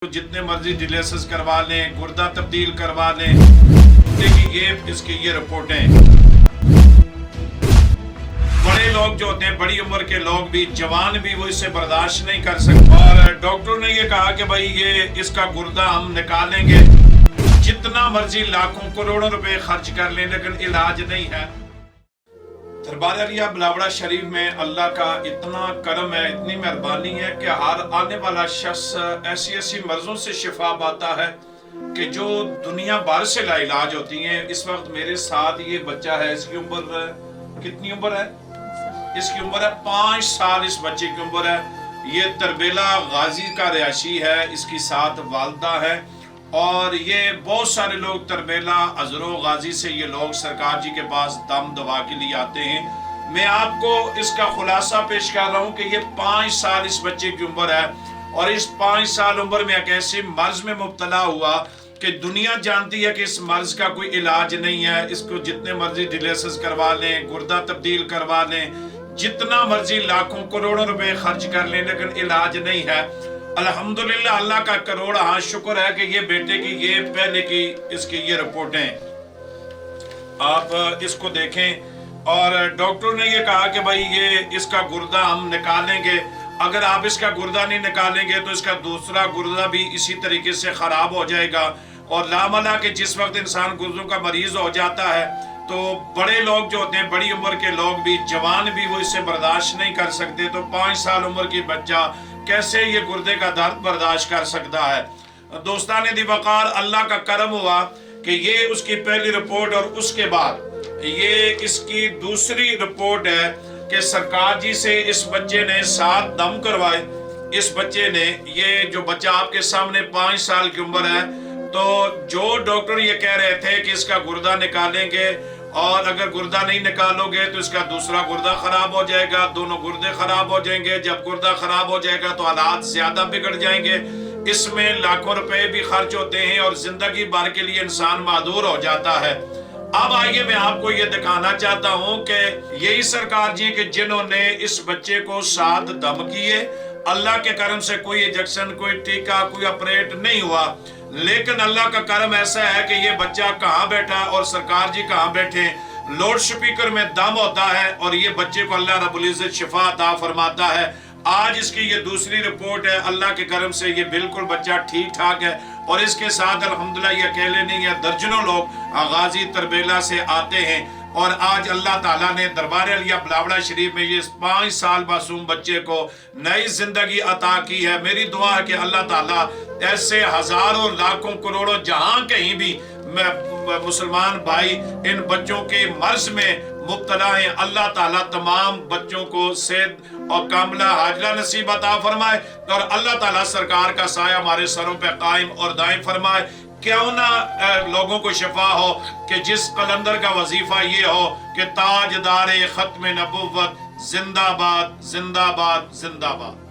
तो जितने मर्जी डिलेसिस करवा लें, गुर्दा तब्दील करवा लें, देखिए इसकी ये रिपोर्टें। बड़े लोग जो होते हैं, बड़ी उम्र के लोग भी, जवान भी, वो इसे बर्दाश्त नहीं कर सकते। और डॉक्टर ने ये कहा कि भाई ये इसका गुर्दा हम निकालेंगे, जितना मर्जी लाखों करोड़ों रुपए खर्च कर लें, लेकिन इलाज नहीं है। दरबार अलिया बिलावड़ा शरीफ में अल्लाह का इतना करम है, इतनी मेहरबानी है कि हर आने वाला शख्स ऐसी ऐसी मर्जों से शिफा पाता है कि जो दुनिया भर से लाइलाज होती हैं। इस वक्त मेरे साथ ये बच्चा है, इसकी उम्र कितनी उम्र है? इसकी उम्र है 5 साल। इस बच्चे की उम्र है। ये तरबेला गाजी का रिहायशी है, इसकी साथ वालदा है। और ये बहुत सारे लोग तरबेला अजरो गाजी से ये लोग सरकार जी के पास दम दवा के लिए आते हैं। मैं आपको इसका खुलासा पेश कर रहा हूँ कि ये 5 साल इस बच्चे की उम्र है, और इस 5 साल उम्र में एक ऐसे मर्ज में मुब्तला हुआ कि दुनिया जानती है कि इस मर्ज का कोई इलाज नहीं है। इसको जितने मर्जी डिलेसिस करवा लें, गुर्दा तब्दील करवा लें, जितना मर्जी लाखों करोड़ों रुपए खर्च कर लें, लेकिन इलाज नहीं है। अल्हम्दुलिल्लाह, अल्लाह का करोड़ हाँ शुक्र है कि ये बेटे की ये पहले की इसकी ये रिपोर्टें आप इसको देखें। और डॉक्टर ने ये कहा कि भाई ये इसका गुर्दा हम निकालेंगे। अगर आप इसका गुर्दा नहीं निकालेंगे तो इसका दूसरा गुर्दा भी इसी तरीके से खराब हो जाएगा। और लामला के जिस वक्त इंसान गुर्दों का मरीज हो जाता है तो बड़े लोग जो होते हैं, बड़ी उम्र के लोग भी, जवान भी, वो इससे बर्दाश्त नहीं कर सकते। तो 5 साल उम्र की बच्चा कैसे ये गुर्दे का दर्द बर्दाश्त कर सकता है? दोस्तान दिवकार, अल्लाह का करम हुआ कि ये उसकी पहली रिपोर्ट, और उसके बाद ये इसकी दूसरी रिपोर्ट है कि सरकार जी से इस बच्चे ने 7 दम करवाए। इस बच्चे ने, ये जो बच्चा आपके सामने 5 साल की उम्र है, तो जो डॉक्टर ये कह रहे थे कि इसका गुर्दा निकालेंगे, और अगर गुर्दा नहीं निकालोगे तो इसका दूसरा गुर्दा खराब हो जाएगा, दोनों गुर्दे खराब हो जाएंगे। जब गुर्दा खराब हो जाएगा तो हालात ज्यादा बिगड़ जाएंगे। इसमें लाखों रुपए भी खर्च होते हैं और जिंदगी भर के लिए इंसान मादूर हो जाता है। अब आइए मैं आपको ये दिखाना चाहता हूँ कि यही सरकार जी कि जिन्होंने इस बच्चे को 7 दम किए। अल्लाह के करम से कोई इंजेक्शन, कोई टीका, कोई ऑपरेट नहीं हुआ, लेकिन अल्लाह का करम ऐसा है कि ये बच्चा कहाँ बैठा और सरकार जी कहाँ बैठे। लाउड स्पीकर में दम होता है और ये बच्चे को अल्लाह रब्बुल इज्जत शिफा अता फरमाता है। आज इसकी ये दूसरी रिपोर्ट है। अल्लाह के करम से ये बिल्कुल बच्चा ठीक ठाक है। और इसके साथ अल्हम्दुलिल्लाह ये अकेले नहीं है, दर्जनों लोग गाजी तरबेला से आते हैं। और आज अल्लाह ताला ने दरबार अलिया बिलावड़ा शरीफ में ये 5 साल मासूम बच्चे को नई जिंदगी अता की है। मेरी दुआ है कि अल्लाह ताला ऐसे हजारों लाखों करोड़ों जहां कहीं भी मुसलमान भाई इन बच्चों के मर्ज में मुब्तला है, अल्लाह ताला तमाम बच्चों को सेहत और कामला हाजला नसीब अता फरमाए। और अल्लाह ताला सरकार का साया हमारे सरों पे कायम और दायम फरमाए। क्यों ना लोगों को शिफा हो कि जिस कलंदर का वजीफा ये हो कि ताजदारे खत्म नबुव्वत जिंदाबाद जिंदाबाद जिंदाबाद।